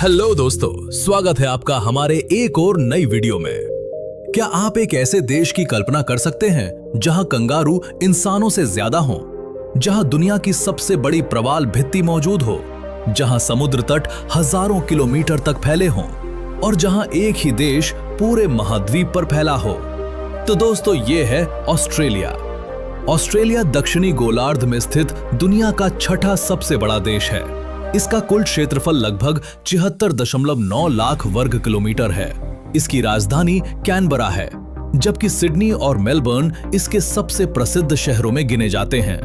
Hello दोस्तों, स्वागत है आपका हमारे एक और नई वीडियो में। क्या आप एक ऐसे देश की कल्पना कर सकते हैं जहां कंगारू इंसानों से ज्यादा हों, जहां दुनिया की सबसे बड़ी प्रवाल भित्ति मौजूद हो, जहां समुद्र तट हजारों किलोमीटर तक फैले हों और जहां एक ही देश पूरे महाद्वीप पर फैला हो? तो दोस्तों, ये है ऑस्ट्रेलिया। ऑस्ट्रेलिया दक्षिणी गोलार्ध में स्थित दुनिया का छठा सबसे बड़ा देश है। इसका कुल क्षेत्रफल लगभग 74.9 लाख वर्ग किलोमीटर है। इसकी राजधानी कैनबरा है, जबकि सिडनी और मेलबर्न इसके सबसे प्रसिद्ध शहरों में गिने जाते हैं।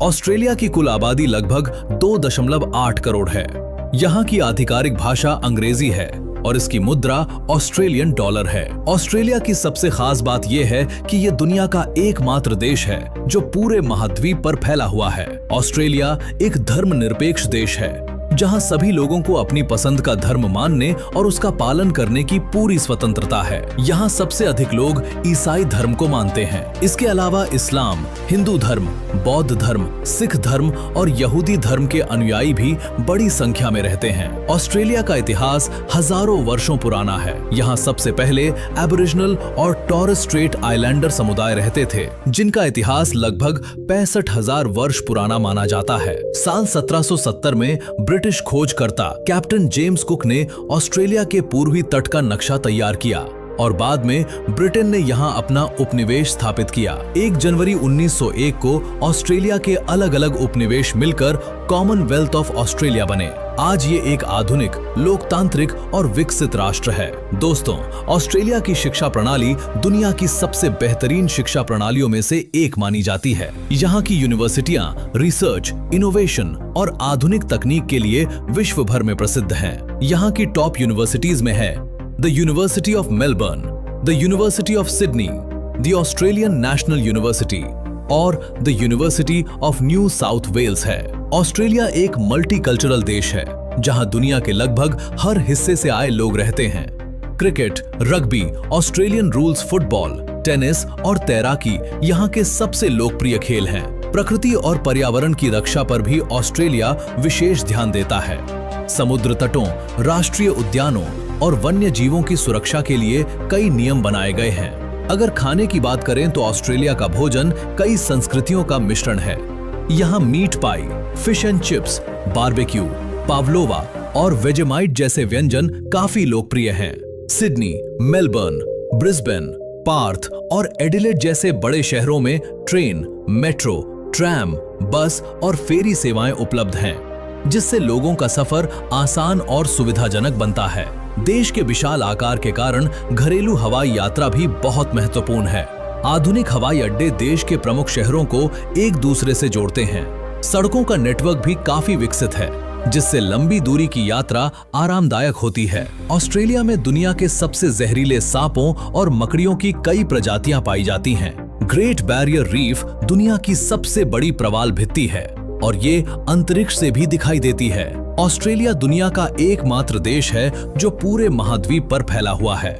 ऑस्ट्रेलिया की कुल आबादी लगभग 2.8 करोड़ है। यहाँ की आधिकारिक भाषा अंग्रेजी है और इसकी मुद्रा ऑस्ट्रेलियन डॉलर है। ऑस्ट्रेलिया की सबसे खास बात यह है कि यह दुनिया का एकमात्र देश है जो पूरे महाद्वीप पर फैला हुआ है। ऑस्ट्रेलिया एक धर्मनिरपेक्ष देश है, जहां सभी लोगों को अपनी पसंद का धर्म मानने और उसका पालन करने की पूरी स्वतंत्रता है। यहाँ सबसे अधिक लोग ईसाई धर्म को मानते हैं। इसके अलावा इस्लाम, हिंदू धर्म, बौद्ध धर्म, सिख धर्म और यहूदी धर्म के अनुयायी भी बड़ी संख्या में रहते हैं। ऑस्ट्रेलिया का इतिहास हजारों वर्षों पुराना है। यहाँ सबसे पहले एबोरिजिनल और टॉरस स्ट्रेट आइलैंडर समुदाय रहते थे, जिनका इतिहास लगभग 65,000 वर्ष पुराना माना जाता है। साल 1770 में ब्रिटिश खोजकर्ता कैप्टन जेम्स कुक ने ऑस्ट्रेलिया के पूर्वी तट का नक्शा तैयार किया और बाद में ब्रिटेन ने यहां अपना उपनिवेश स्थापित किया। 1 जनवरी 1901 को ऑस्ट्रेलिया के अलग अलग उपनिवेश मिलकर कॉमनवेल्थ ऑफ ऑस्ट्रेलिया बने। आज ये एक आधुनिक, लोकतांत्रिक और विकसित राष्ट्र है। दोस्तों, ऑस्ट्रेलिया की शिक्षा प्रणाली दुनिया की सबसे बेहतरीन शिक्षा प्रणालियों में से एक मानी जाती है। यहाँ की यूनिवर्सिटियां रिसर्च, इनोवेशन और आधुनिक तकनीक के लिए विश्व भर में प्रसिद्ध हैं। यहाँ की टॉप यूनिवर्सिटीज में है the university of Melbourne, the university of Sydney, the Australian national university और the university of New South Wales है। ऑस्ट्रेलिया एक मल्टीकल्चरल देश है, जहां दुनिया के लगभग हर हिस्से से आए लोग रहते हैं। Cricket, rugby, Australian rules football, tennis और तैराकी यहाँ के सबसे लोकप्रिय खेल हैं। प्रकृति और पर्यावरण की रक्षा पर भी ऑस्ट्रेलिया विशेष ध्यान देता है। समुद्र तटों, राष्ट्रीय उद्यानों और वन्य जीवों की सुरक्षा के लिए कई नियम बनाए गए हैं। अगर खाने की बात करें तो ऑस्ट्रेलिया का भोजन कई संस्कृतियों का मिश्रण है। यहाँ meat pie, fish and chips, barbecue, pavlova और वेजेमाइट जैसे व्यंजन काफी लोकप्रिय हैं। सिडनी, मेलबर्न, ब्रिस्बेन, पार्थ और एडिलेड जैसे बड़े शहरों में ट्रेन, मेट्रो, ट्रैम, बस और फेरी सेवाएं उपलब्ध हैं, जिससे लोगों का सफर आसान और सुविधाजनक बनता है। देश के विशाल आकार के कारण घरेलू हवाई यात्रा भी बहुत महत्वपूर्ण है। आधुनिक हवाई अड्डे देश के प्रमुख शहरों को एक दूसरे से जोड़ते हैं। सड़कों का नेटवर्क भी काफी विकसित है, जिससे लंबी दूरी की यात्रा आरामदायक होती है। ऑस्ट्रेलिया में दुनिया के सबसे जहरीले सांपों और मकड़ियों की कई प्रजातियां पाई जाती हैं। ग्रेट बैरियर रीफ दुनिया की सबसे बड़ी प्रवाल भित्ति है और ये अंतरिक्ष से भी दिखाई देती है। ऑस्ट्रेलिया दुनिया का एकमात्र देश है जो पूरे महाद्वीप पर फैला हुआ है।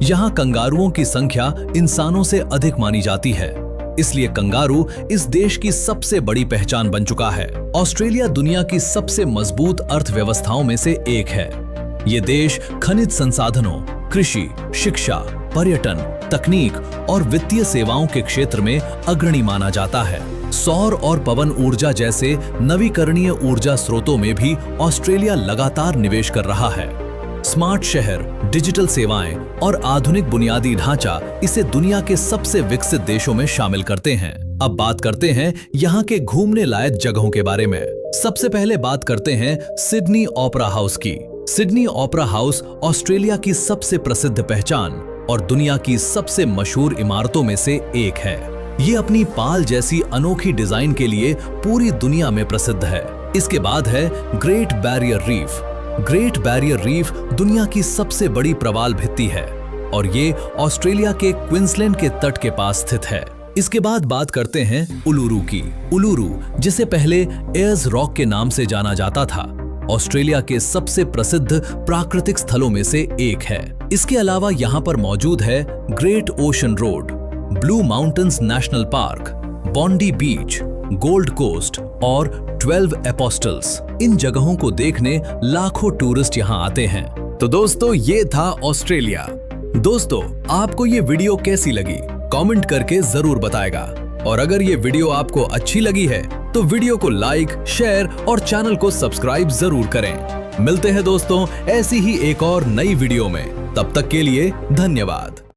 यहाँ कंगारुओं की संख्या इंसानों से अधिक मानी जाती है, इसलिए कंगारू इस देश की सबसे बड़ी पहचान बन चुका है। ऑस्ट्रेलिया दुनिया की सबसे मजबूत अर्थव्यवस्थाओं में से एक है। ये देश खनिज संसाधनों, कृषि, शिक्षा, पर्यटन, तकनीक और वित्तीय सेवाओं के क्षेत्र में अग्रणी माना जाता है। सौर और पवन ऊर्जा जैसे नवीकरणीय ऊर्जा स्रोतों में भी ऑस्ट्रेलिया लगातार निवेश कर रहा है। स्मार्ट शहर, डिजिटल सेवाएं और आधुनिक बुनियादी ढांचा इसे दुनिया के सबसे विकसित देशों में शामिल करते हैं। अब बात करते हैं यहाँ के घूमने लायक जगहों के बारे में। सबसे पहले बात करते हैं सिडनी ओपेरा हाउस की। सिडनी ओपेरा हाउस ऑस्ट्रेलिया की सबसे प्रसिद्ध पहचान और दुनिया की सबसे मशहूर इमारतों में से एक है। ये अपनी पाल जैसी अनोखी डिजाइन के लिए पूरी दुनिया में प्रसिद्ध है। इसके बाद है great barrier reef. Great barrier reef दुनिया की सबसे बड़ी प्रवाल भित्ति है और ये ऑस्ट्रेलिया के क्वींसलैंड के तट के पास स्थित है। इसके बाद बात करते हैं उलुरू की। उलुरू, जिसे पहले एयर्स रॉक के नाम से जाना जाता था, ऑस्ट्रेलिया के सबसे प्रसिद्ध प्राकृतिक स्थलों में से एक है। इसके अलावा यहाँ पर मौजूद है great ocean road, blue mountains national park, Bondi beach, gold coast और 12 एपोस्टल्स। इन जगहों को देखने लाखों टूरिस्ट यहाँ आते हैं। तो दोस्तों, ये था ऑस्ट्रेलिया। दोस्तों, आपको ये वीडियो कैसी लगी कमेंट करके जरूर बताएगा। और अगर ये वीडियो आपको अच्छी लगी है तो वीडियो को लाइक, शेयर और चैनल को सब्सक्राइब जरूर करें। मिलते हैं दोस्तों ऐसी ही एक और नई वीडियो में। तब तक के लिए धन्यवाद।